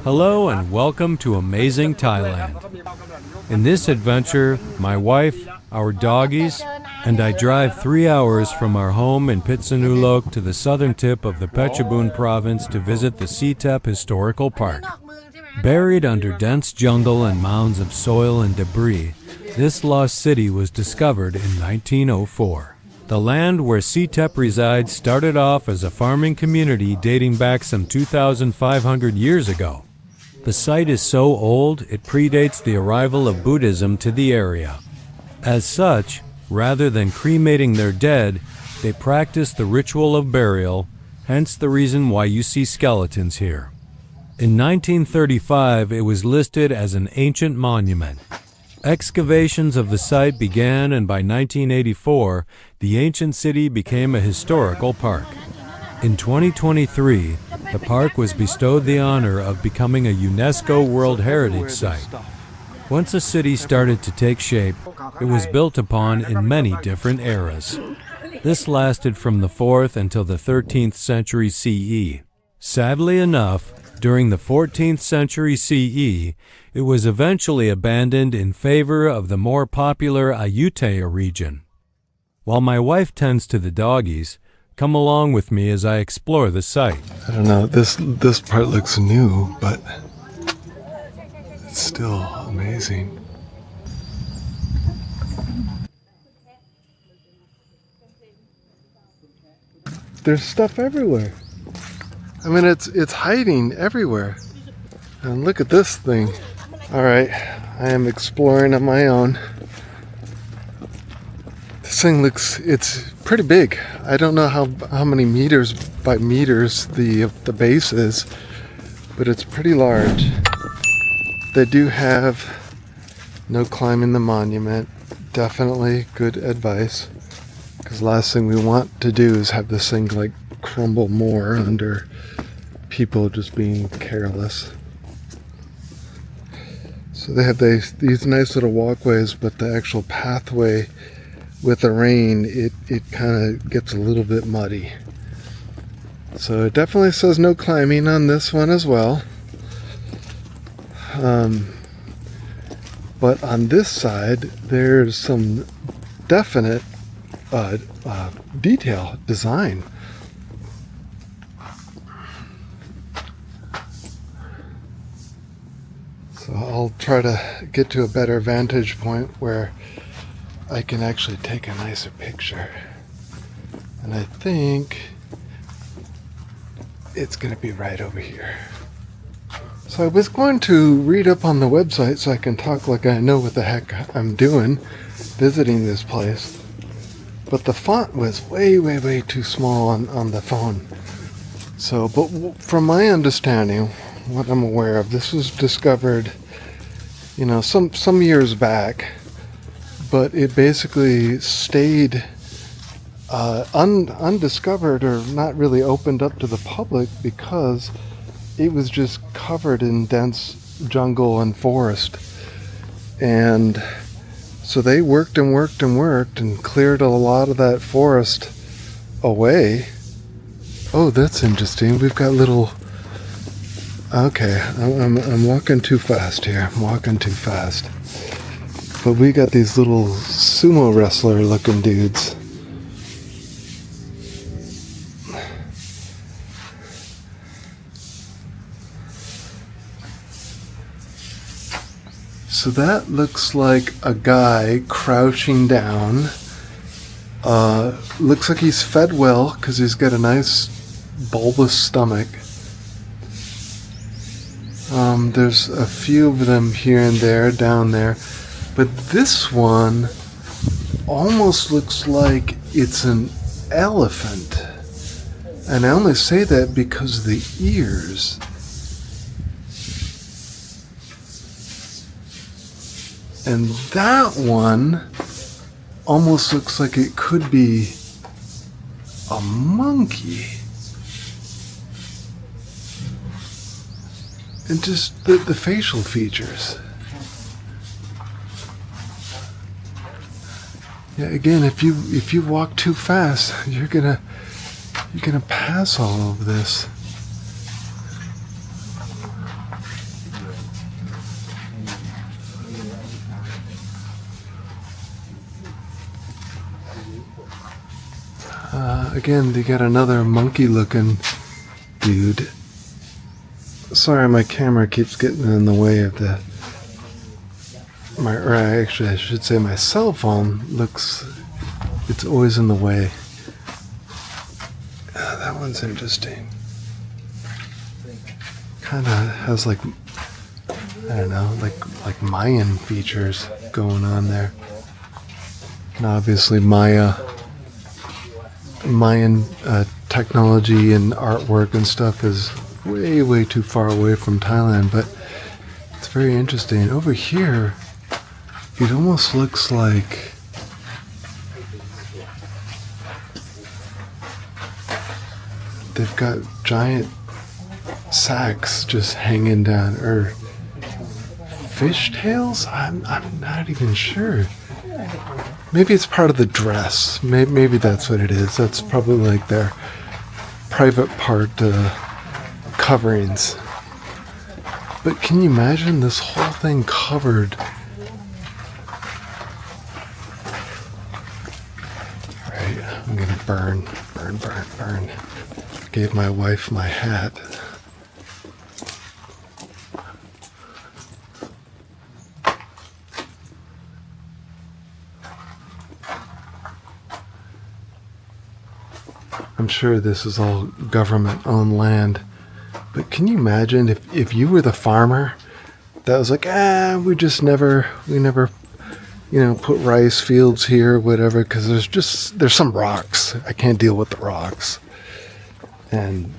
Hello and welcome to amazing Thailand. In this adventure, my wife, our doggies, and I drive 3 hours from our home in Phitsanulok to the southern tip of the Phetchabun province to visit the Si Thep Historical Park. Buried under dense jungle and mounds of soil and debris, this lost city was discovered in 1904. The land where Si Thep resides started off as a farming community dating back some 2,500 years ago. The site is so old it predates the arrival of Buddhism to the area. As such, rather than cremating their dead, they practice the ritual of burial, hence the reason why you see skeletons here. In 1935, it was listed as an ancient monument. Excavations of the site began, and by 1984, the ancient city became a historical park. In 2023, the park was bestowed the honor of becoming a UNESCO World Heritage Site. Once a city started to take shape, it was built upon in many different eras. This lasted from the 4th until the 13th century CE. Sadly enough, during the 14th century CE, it was eventually abandoned in favor of the more popular Ayutthaya region. While my wife tends to the doggies, come along with me as I explore the site. I don't know, this part looks new, but it's still amazing. There's stuff everywhere. I mean, it's hiding everywhere. And look at this thing. All right, I am exploring on my own. This thing it's pretty big. I don't know how many meters by meters the base is, but it's pretty large. They do have no climbing the monument. Definitely good advice, because last thing we want to do is have this thing like crumble more under people just being careless. So they have these nice little walkways, but the actual pathway with the rain, it kind of gets a little bit muddy. So it definitely says no climbing on this one as well. But on this side, there's some definite detail, design. So I'll try to get to a better vantage point where I can actually take a nicer picture. And I think it's going to be right over here. So I was going to read up on the website so I can talk like I know what the heck I'm doing visiting this place. But the font was way too small on the phone. So, but from my understanding, what I'm aware of, this was discovered, some years back, but it basically stayed undiscovered or not really opened up to the public because it was just covered in dense jungle and forest. And so they worked and cleared a lot of that forest away. Oh, that's interesting. We've got little... Okay, I'm walking too fast here. I'm walking too fast. But we got these little sumo wrestler looking dudes. So that looks like a guy crouching down. Looks like he's fed well because he's got a nice bulbous stomach. There's a few of them here and there, down there. But this one almost looks like it's an elephant. And I only say that because of the ears. And that one almost looks like it could be a monkey. And just the facial features. Yeah, again, if you walk too fast, you're gonna pass all of this. again, they got another monkey-looking dude. Sorry, my camera keeps getting in the way of actually, I should say my cell phone it's always in the way. That one's interesting. Kind of has like, I don't know, like Mayan features going on there. And obviously Mayan technology and artwork and stuff is way too far away from Thailand, but it's very interesting. Over here, it almost looks like they've got giant sacks just hanging down, or fish tails? I'm not even sure. Maybe it's part of the dress. Maybe that's what it is. That's probably like their private part coverings. But can you imagine this whole thing covered? Alright, I'm gonna burn. Gave my wife my hat. I'm sure this is all government-owned land, but can you imagine if you were the farmer that was like, we never, put rice fields here, whatever, because there's some rocks. I can't deal with the rocks. And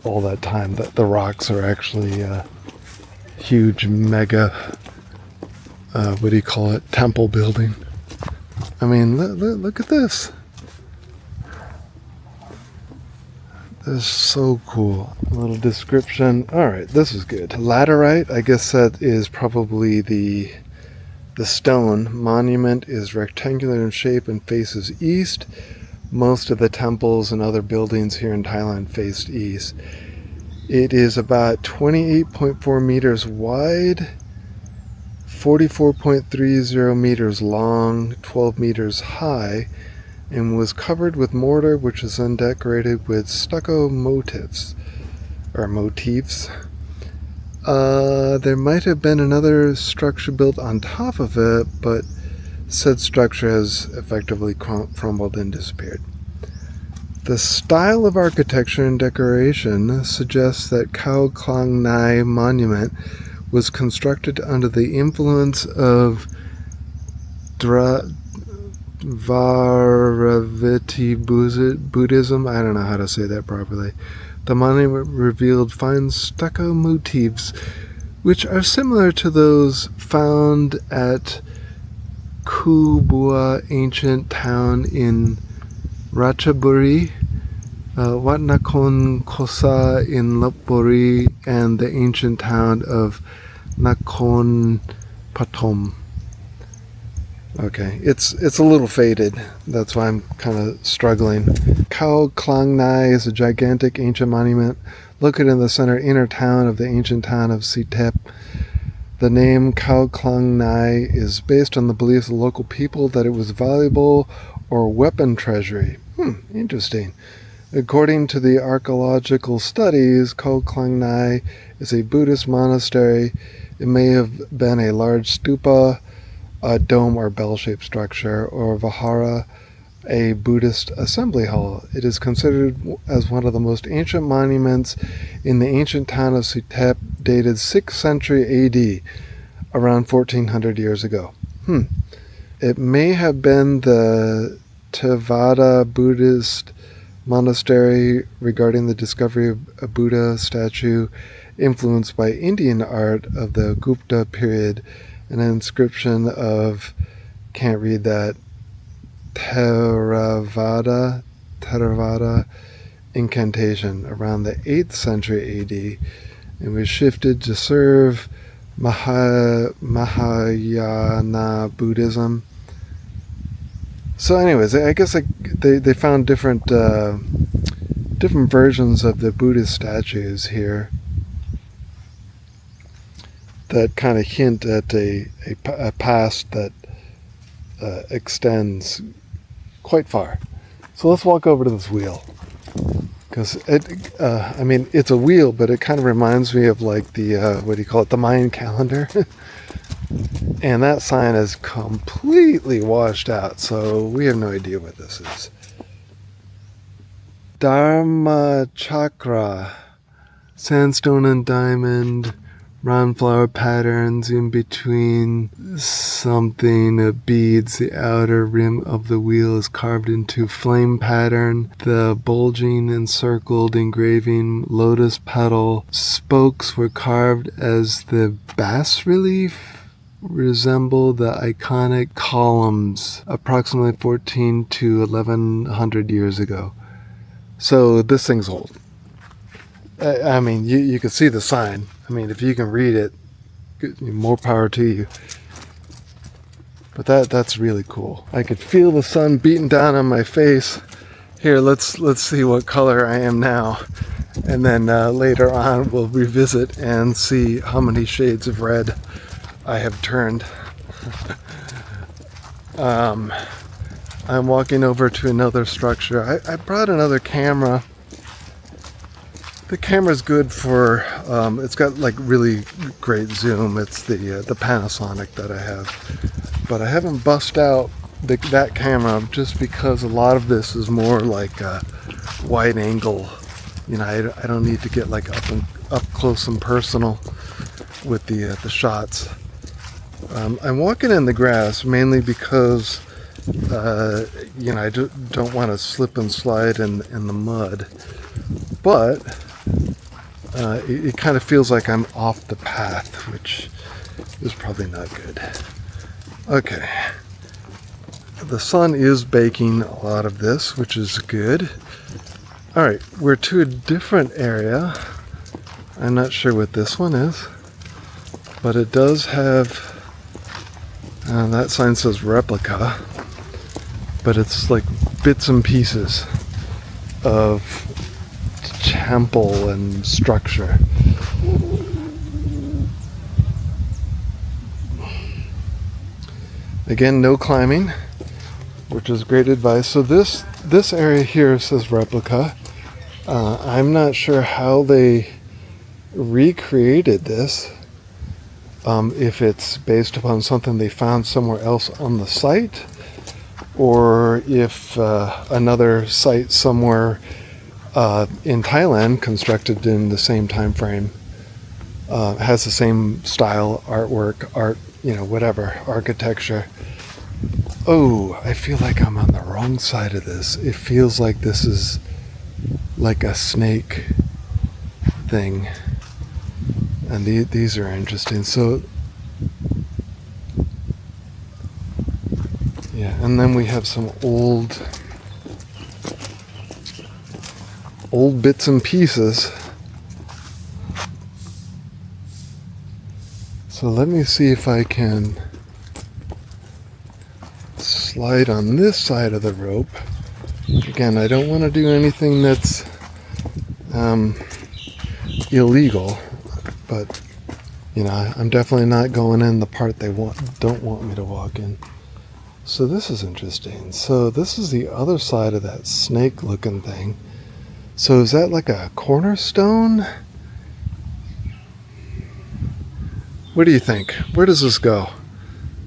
all that time, the rocks are actually huge, mega, what do you call it, temple building. I mean, look at this. This is so cool. A little description. Alright, this is good. Laterite, I guess that is probably the stone. Monument is rectangular in shape and faces east. Most of the temples and other buildings here in Thailand faced east. It is about 28.4 meters wide, 44.30 meters long, 12 meters high, and was covered with mortar, which is then decorated with stucco motifs. There might have been another structure built on top of it, but said structure has effectively crumbled and disappeared. The style of architecture and decoration suggests that Khao Khlang Nai monument was constructed under the influence of Dvaravati Buddhism. I don't know how to say that properly. The monument revealed fine stucco motifs, which are similar to those found at Kubua ancient town in Ratchaburi, Wat Nakhon Kosa in Lopburi, and the ancient town of Nakhon Pathom. Okay, it's a little faded. That's why I'm kind of struggling. Khao Khlang Nai is a gigantic ancient monument located in the center inner town of the ancient town of Si Thep. The name Khao Khlang Nai is based on the beliefs of the local people that it was valuable or weapon treasury. Interesting. According to the archaeological studies, Khao Khlang Nai is a Buddhist monastery. It may have been a large stupa, a dome or bell-shaped structure, or vihara, a Buddhist assembly hall. It is considered as one of the most ancient monuments in the ancient town of Si Thep, dated 6th century AD, around 1400 years ago. It may have been the Theravada Buddhist monastery regarding the discovery of a Buddha statue influenced by Indian art of the Gupta period, an inscription of, can't read that, Theravada incantation around the 8th century AD, and was shifted to serve Mahayana Buddhism. So anyways, I guess they found different versions of the Buddhist statues here that kind of hint at a past that extends quite far. So let's walk over to this wheel. Because it's a wheel, but it kind of reminds me of like the, what do you call it, the Mayan calendar. And that sign is completely washed out, so we have no idea what this is. Dharmachakra, sandstone and diamond, round flower patterns in between something, beads. The outer rim of the wheel is carved into flame pattern. The bulging encircled engraving lotus petal spokes were carved as the bas relief resemble the iconic columns approximately 14 to 1100 years ago. So this thing's old. I mean, you can see the sign. I mean, if you can read it, more power to you. But that's really cool. I could feel the sun beating down on my face. Here, let's see what color I am now. And then later on, we'll revisit and see how many shades of red I have turned. I'm walking over to another structure. I brought another camera. The camera's good for, it's got like really great zoom. It's the Panasonic that I have. But I haven't bust out that camera just because a lot of this is more like a wide angle. You know, I don't need to get like up close and personal with the shots. I'm walking in the grass mainly because I don't want to slip and slide in the mud, but it kind of feels like I'm off the path, which is probably not good. Okay, the sun is baking a lot of this, which is good. All right, we're to a different area. I'm not sure what this one is, but it does have, that sign says replica, but it's like bits and pieces of temple and structure. Again, no climbing, which is great advice. So this area here says replica. I'm not sure how they recreated this. If it's based upon something they found somewhere else on the site, or if another site somewhere in Thailand, constructed in the same time frame, has the same style, artwork, whatever, architecture. Oh, I feel like I'm on the wrong side of this. It feels like this is like a snake thing. And these are interesting. So, yeah, and then we have some old bits and pieces. So let me see if I can slide on this side of the rope. Again, I don't want to do anything that's illegal, but I'm definitely not going in the part they don't want me to walk in. So this is interesting. So this is the other side of that snake looking thing. So is that like a cornerstone? What do you think? Where does this go?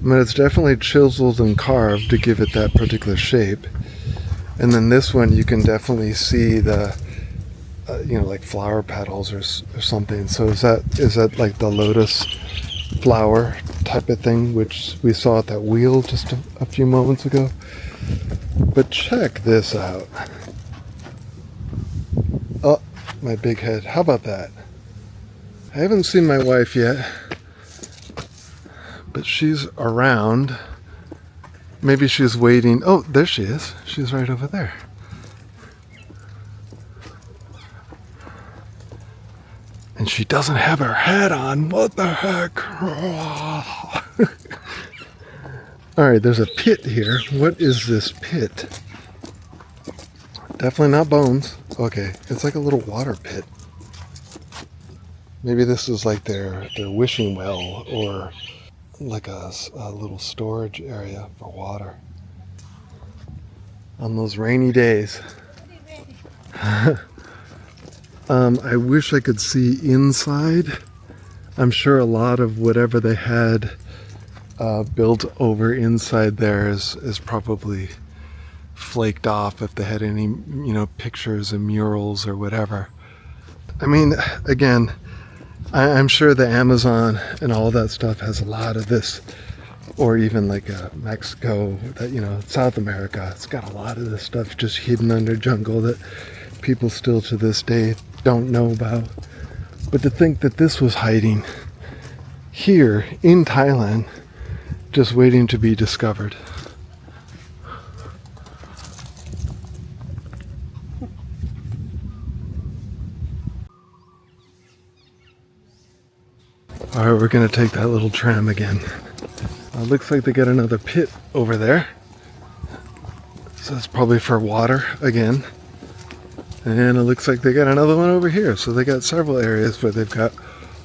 I mean, it's definitely chiseled and carved to give it that particular shape. And then this one, you can definitely see the, like flower petals or something. So is that like the lotus flower type of thing, which we saw at that wheel just a few moments ago? But check this out. Oh, my big head. How about that? I haven't seen my wife yet, but she's around. Maybe she's waiting. Oh, there she is. She's right over there. And she doesn't have her hat on. What the heck? All right, there's a pit here. What is this pit? Definitely not bones. Okay, it's like a little water pit. Maybe this is like their wishing well, or like a little storage area for water. on those rainy days. I wish I could see inside. I'm sure a lot of whatever they had built over inside there is probably flaked off if they had any, you know, pictures and murals or whatever. I mean, again, I'm sure the Amazon and all that stuff has a lot of this, or even like Mexico, that, you know, South America. It's got a lot of this stuff just hidden under jungle that people still to this day don't know about. But to think that this was hiding here in Thailand, just waiting to be discovered. Alright, we're gonna take that little tram again. Looks like they got another pit over there. So it's probably for water again. And it looks like they got another one over here. So they got several areas where they've got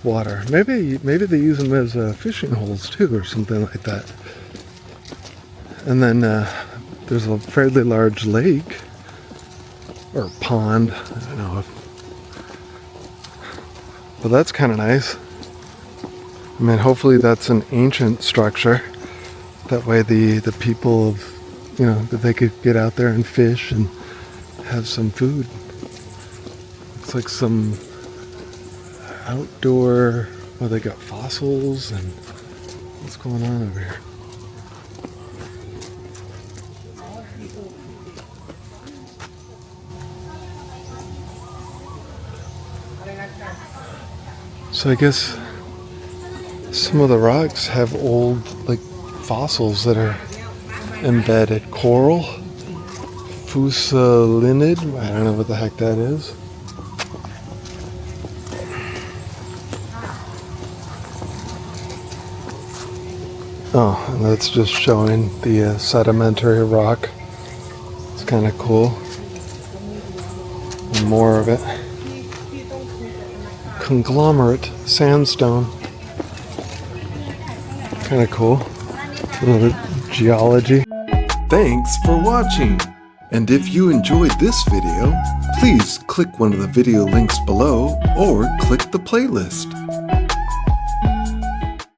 water. Maybe they use them as fishing holes too, or something like that. And then there's a fairly large lake or pond. I don't know. But that's kind of nice. I mean, hopefully that's an ancient structure. That way the people of, you know, that they could get out there and fish and have some food. It's like some outdoor, well, they got fossils and what's going on over here? So I guess some of the rocks have old, like, fossils that are embedded. Coral, fusalinid, I don't know what the heck that is. Oh, and that's just showing the sedimentary rock. It's kind of cool. And more of it. Conglomerate sandstone. Kind of cool. A little bit geology. Thanks for watching. And if you enjoyed this video, please click one of the video links below or click the playlist.